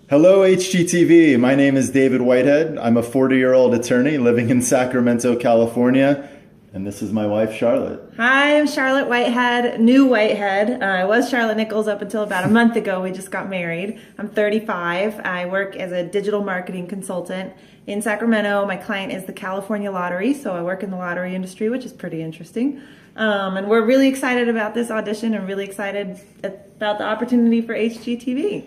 Hello, HGTV. My name is David Whitehead. I'm a 40-year-old attorney living in Sacramento, California, and this is my wife, Charlotte. Hi, I'm Charlotte Whitehead, new Whitehead. I was Charlotte Nichols up until about a month ago. We just got married. I'm 35. I work as a digital marketing consultant in Sacramento. My client is the California Lottery, so I work in the lottery industry, which is pretty interesting. And we're really excited about this audition and really excited about the opportunity for HGTV.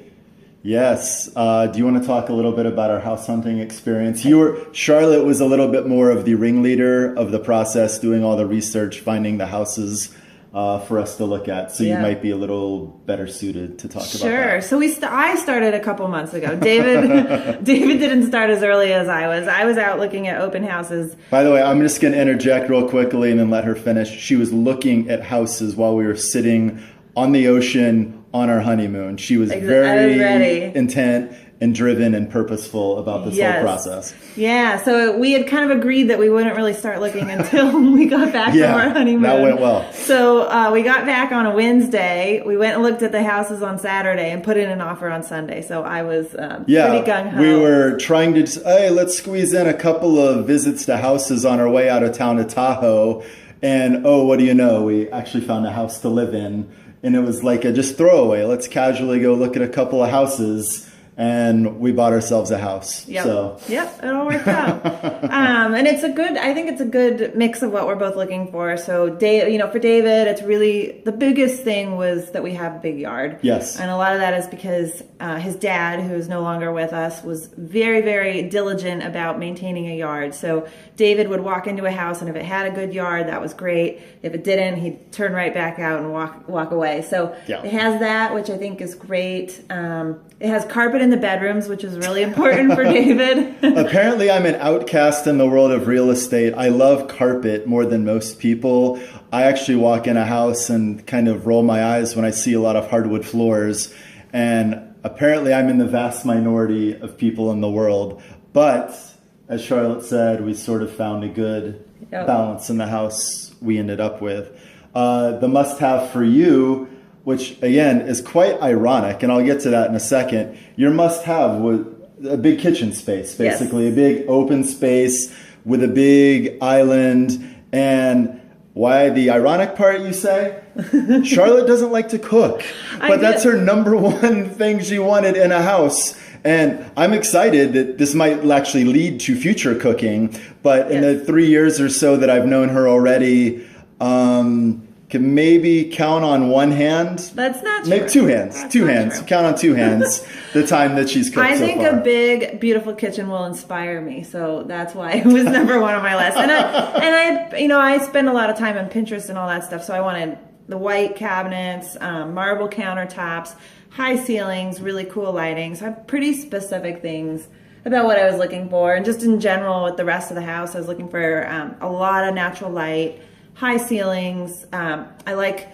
Yes. Do you want to talk a little bit about our house hunting experience? Charlotte was a little bit more of the ringleader of the process, doing all the research, finding the houses for us to look at. So you might be a little better suited to talk about that. Sure. So I started a couple months ago. David didn't start as early as I was. I was out looking at open houses. By the way, I'm just going to interject real quickly and then let her finish. She was looking at houses while we were sitting on the ocean on our honeymoon. She was very intent and driven and purposeful about this whole process. Yeah, so we had kind of agreed that we wouldn't really start looking until we got back from our honeymoon. That went well. So we got back on a Wednesday. We went and looked at the houses on Saturday and put in an offer on Sunday. So I was pretty gung-ho. We were trying to hey, let's squeeze in a couple of visits to houses on our way out of town to Tahoe. And oh, what do you know? We actually found a house to live in. And it was like a just throwaway. Let's casually go look at a couple of houses. And we bought ourselves a house. Yep. So. Yep, it all worked out. And I think it's a good mix of what we're both looking for. So, for David, it's really, the biggest thing was that we have a big yard. Yes. And a lot of that is because his dad, who is no longer with us, was very, very diligent about maintaining a yard. So David would walk into a house, and if it had a good yard, that was great. If it didn't, he'd turn right back out and walk away. So it has that, which I think is great. It has carpet in the bedrooms, which is really important for David. Apparently, I'm an outcast in the world of real estate. I love carpet more than most people. I actually walk in a house and kind of roll my eyes when I see a lot of hardwood floors. And apparently, I'm in the vast minority of people in the world. But as Charlotte said, we sort of found a good balance in the house we ended up with. The must-have for you, which again is quite ironic, and I'll get to that in a second. Your must-have was a big kitchen space, basically, a big open space with a big island. And why the ironic part, you say? Charlotte doesn't like to cook, but that's her number one thing she wanted in a house. And I'm excited that this might actually lead to future cooking. But in the 3 years or so that I've known her already, can maybe count on one hand. That's not true. Maybe two hands. Two hands. True. Count on two hands the time that she's cooked I think so far. A big, beautiful kitchen will inspire me, so that's why it was number one on my list. And I spend a lot of time on Pinterest and all that stuff, so I wanted the white cabinets, marble countertops, high ceilings, really cool lighting. So I have pretty specific things about what I was looking for, and just in general with the rest of the house, I was looking for a lot of natural light. High ceilings. I like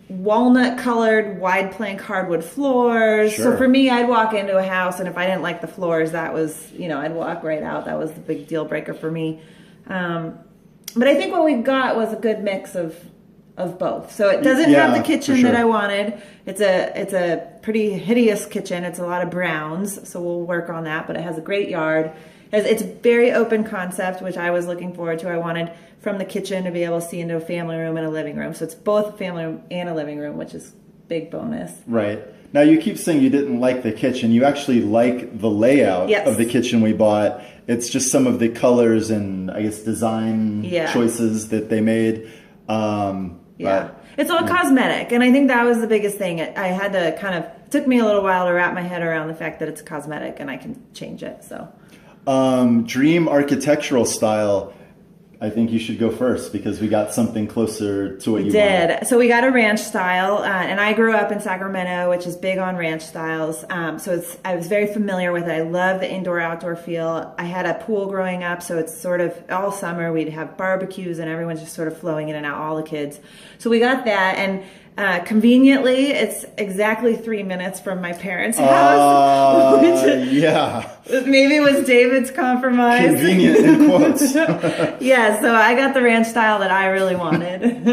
walnut colored wide plank hardwood floors. Sure. So for me, I'd walk into a house, and if I didn't like the floors, that was, I'd walk right out. That was the big deal breaker for me. But I think what we got was a good mix of both. So it doesn't have the kitchen that I wanted. It's a pretty hideous kitchen. It's a lot of browns, so we'll work on that. But it has a great yard. It's very open concept, which I was looking forward to. I wanted from the kitchen to be able to see into a family room and a living room. So it's both a family room and a living room, which is big bonus. Right. Now you keep saying you didn't like the kitchen. You actually like the layout of the kitchen we bought. It's just some of the colors and I guess design choices that they made. It's all cosmetic, and I think that was the biggest thing. I had to it took me a little while to wrap my head around the fact that it's cosmetic and I can change it. So, dream architectural style. I think you should go first because we got something closer to what you wanted. So we got a ranch style, and I grew up in Sacramento, which is big on ranch styles. So I was very familiar with it. I love the indoor-outdoor feel. I had a pool growing up, so it's sort of all summer we'd have barbecues and everyone's just sort of flowing in and out, all the kids. So we got that, and Conveniently, it's exactly 3 minutes from my parents' house. Yeah. Maybe was David's compromise. Convenient in quotes. Yeah, so I got the ranch style that I really wanted.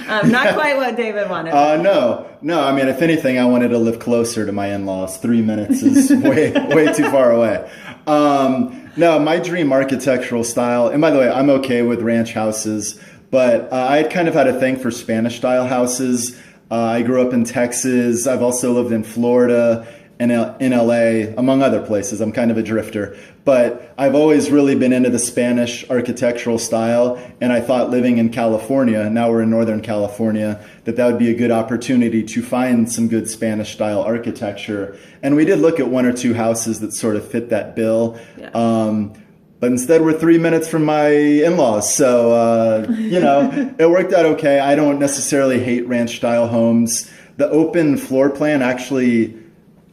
Not quite what David wanted. No. I mean, if anything, I wanted to live closer to my in-laws. 3 minutes is way too far away. No, my dream architectural style, and by the way, I'm okay with ranch houses, but I kind of had a thing for Spanish-style houses. I grew up in Texas. I've also lived in Florida and in LA, among other places. I'm kind of a drifter. But I've always really been into the Spanish architectural style, and I thought living in California, now we're in Northern California, that would be a good opportunity to find some good Spanish-style architecture. And we did look at 1 or 2 houses that sort of fit that bill. Yeah. But instead, we're 3 minutes from my in-laws. So, it worked out okay. I don't necessarily hate ranch-style homes. The open floor plan, actually,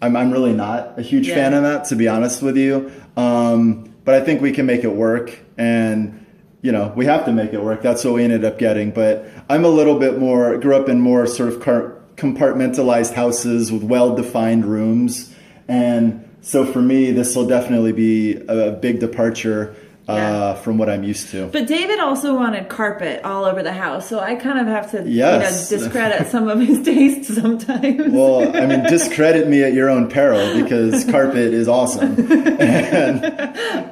I'm really not a huge fan of that, to be honest with you. But I think we can make it work. And, we have to make it work. That's what we ended up getting. But I'm a little bit more, grew up in more sort of compartmentalized houses with well-defined rooms. And so for me, this will definitely be a big departure from what I'm used to. But David also wanted carpet all over the house, so I kind of have to discredit some of his tastes sometimes. Well, I mean, discredit me at your own peril, because carpet is awesome. And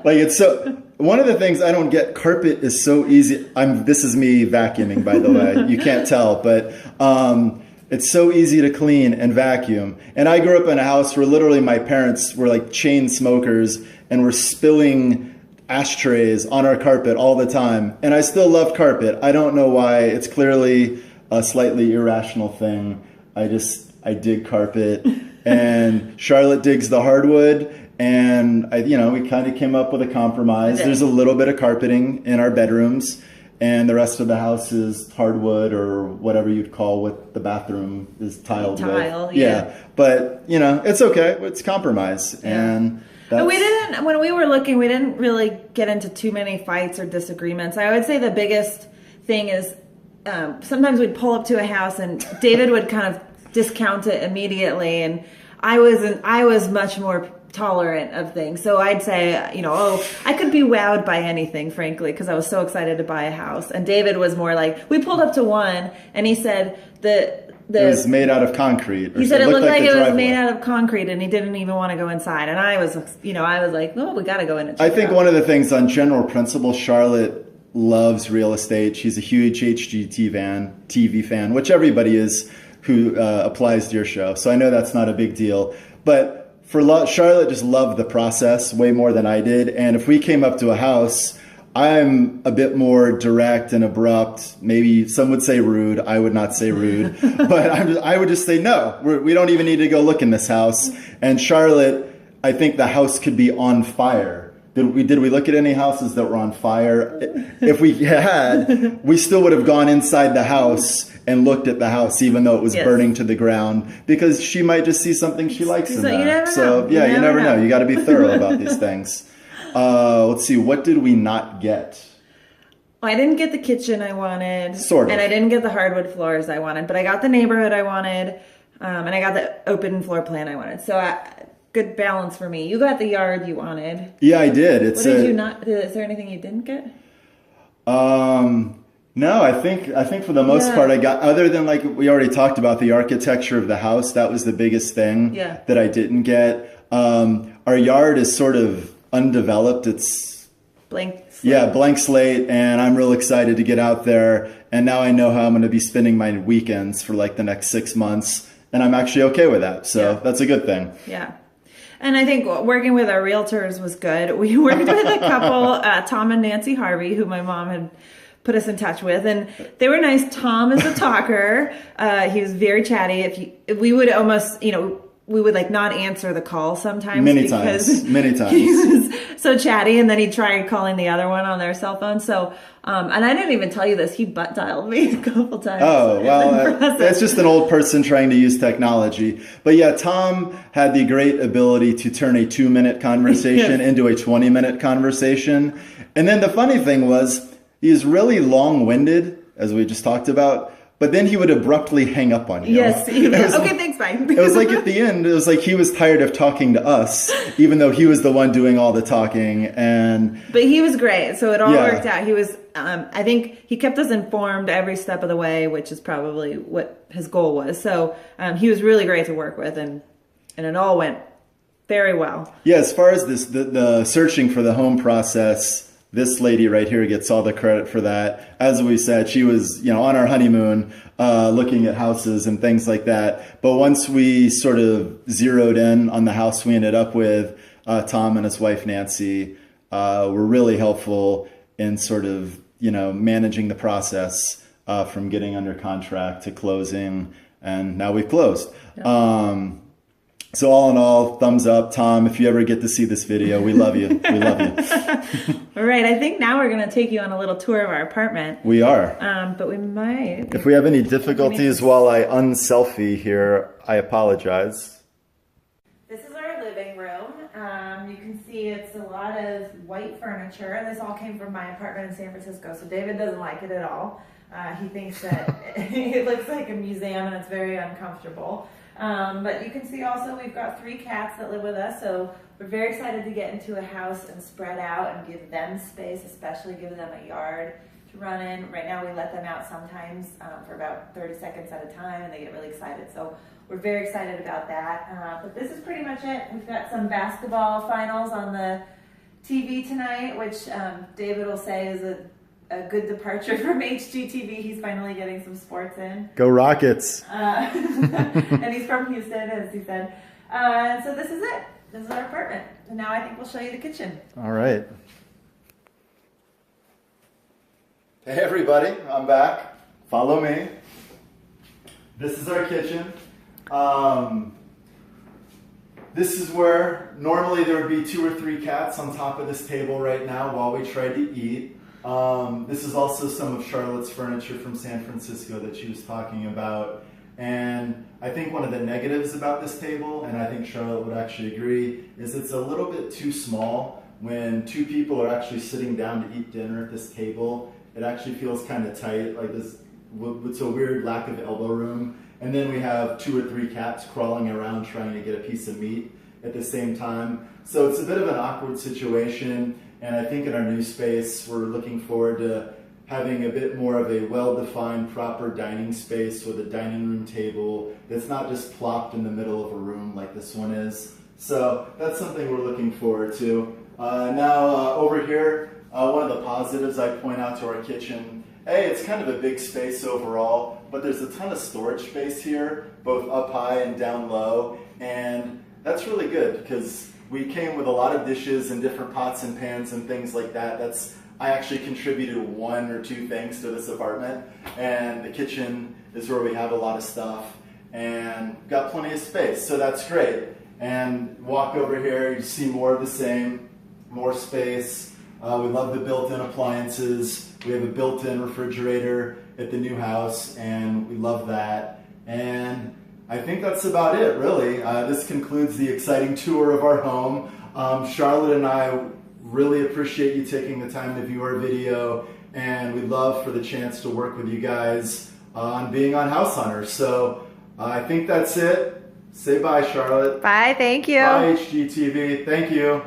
it's so... One of the things I don't get, carpet is so easy. This is me vacuuming, by the way. You can't tell, but... it's so easy to clean and vacuum. And I grew up in a house where literally my parents were like chain smokers and were spilling ashtrays on our carpet all the time. And I still love carpet. I don't know why. It's clearly a slightly irrational thing. I dig carpet. And Charlotte digs the hardwood. And we kind of came up with a compromise. There's a little bit of carpeting in our bedrooms. And the rest of the house is hardwood, or whatever you'd call what the bathroom is tiled with. Yeah. But, it's okay. It's compromise. Yeah. And when we were looking, we didn't really get into too many fights or disagreements. I would say the biggest thing is sometimes we'd pull up to a house and David would kind of discount it immediately. And I was much more tolerant of things. So I'd say, I could be wowed by anything, frankly, because I was so excited to buy a house. And David was more like, we pulled up to one and he said it was made out of concrete. He said it looked like it was made out of concrete, and he didn't even want to go inside. And I was like, no, we got to go in and check I think one of the things on general principle, Charlotte loves real estate. She's a huge HGTV fan, which everybody is who applies to your show. So I know that's not a big deal. But Charlotte just loved the process way more than I did. And if we came up to a house, I'm a bit more direct and abrupt. Maybe some would say rude. I would not say rude. But I would just say, no, we don't even need to go look in this house. And Charlotte, I think the house could be on fire. Did we look at any houses that were on fire? If we had, we still would have gone inside the house and looked at the house, even though it was burning to the ground, because she might just see something she likes in that. So yeah, you never know. You got to be thorough about these things. Let's see. What did we not get? I didn't get the kitchen I wanted. Sort of. And I didn't get the hardwood floors I wanted, but I got the neighborhood I wanted, and I got the open floor plan I wanted. So good balance for me. You got the yard you wanted. Yeah, I did. What did you not? Is there anything you didn't get? No, I think for the most part I got, other than like we already talked about the architecture of the house. That was the biggest thing that I didn't get. Our yard is sort of undeveloped. It's blank slate. Yeah, blank slate, and I'm real excited to get out there. And now I know how I'm going to be spending my weekends for like the next 6 months, and I'm actually okay with that. So that's a good thing. Yeah. And I think working with our realtors was good. We worked with a couple, Tom and Nancy Harvey, who my mom had put us in touch with, and they were nice. Tom is a talker. He was very chatty. We would almost, we would like not answer the call sometimes. Many times. He was so chatty, and then he'd try calling the other one on their cell phone. So, and I didn't even tell you this. He butt dialed me a couple times. Oh, well, that's just an old person trying to use technology. But yeah, Tom had the great ability to turn a 2-minute conversation into a 20-minute conversation. And then the funny thing was, he's really long-winded, as we just talked about, but then he would abruptly hang up on you. Yes. Okay, thanks, bye. It was like at the end, it was like he was tired of talking to us, even though he was the one doing all the talking. But he was great, so it all worked out. He was, I think he kept us informed every step of the way, which is probably what his goal was. So he was really great to work with, and it all went very well. Yeah, as far as the searching for the home process, this lady right here gets all the credit for that. As we said, she was, on our honeymoon, looking at houses and things like that. But once we sort of zeroed in on the house we ended up with, Tom and his wife Nancy were really helpful in sort of, managing the process from getting under contract to closing, and now we've closed. Yeah. So all in all, thumbs up. Tom, if you ever get to see this video, we love you. We love you. All right. I think now we're going to take you on a little tour of our apartment. We are. But we might. If we have any difficulties while I unselfie here, I apologize. This is our living room. You can see it's a lot of white furniture. This all came from my apartment in San Francisco, so David doesn't like it at all. He thinks that it looks like a museum and it's very uncomfortable. But you can see also we've got 3 cats that live with us, so we're very excited to get into a house and spread out and give them space, especially give them a yard to run in. Right now we let them out sometimes for about 30 seconds at a time, and they get really excited. So we're very excited about that. But this is pretty much it. We've got some basketball finals on the TV tonight, which David will say is a good departure from HGTV. He's finally getting some sports in. Go Rockets! And he's from Houston, as he said. So this is it. This is our apartment. And now I think we'll show you the kitchen. All right. Hey everybody, I'm back. Follow me. This is our kitchen. This is where normally there would be 2 or 3 cats on top of this table right now while we try to eat. This is also some of Charlotte's furniture from San Francisco that she was talking about. And I think one of the negatives about this table, and I think Charlotte would actually agree, is it's a little bit too small. When 2 people are actually sitting down to eat dinner at this table, it actually feels kind of tight, like this, it's a weird lack of elbow room. And then we have 2 or 3 cats crawling around trying to get a piece of meat at the same time. So it's a bit of an awkward situation. And I think in our new space, we're looking forward to having a bit more of a well-defined, proper dining space with a dining room table that's not just plopped in the middle of a room like this one is. So that's something we're looking forward to. Now over here, one of the positives I point out to our kitchen, it's kind of a big space overall, but there's a ton of storage space here, both up high and down low, and that's really good because we came with a lot of dishes and different pots and pans and things like that. I actually contributed 1 or 2 things to this apartment, and the kitchen is where we have a lot of stuff and got plenty of space, so that's great. And walk over here, you see more of the same, more space. We love the built-in appliances. We have a built-in refrigerator at the new house, and we love that. And I think that's about it, really. This concludes the exciting tour of our home. Charlotte and I really appreciate you taking the time to view our video, and we'd love for the chance to work with you guys on being on House Hunters. So I think that's it. Say bye, Charlotte. Bye, thank you. Bye, HGTV. Thank you.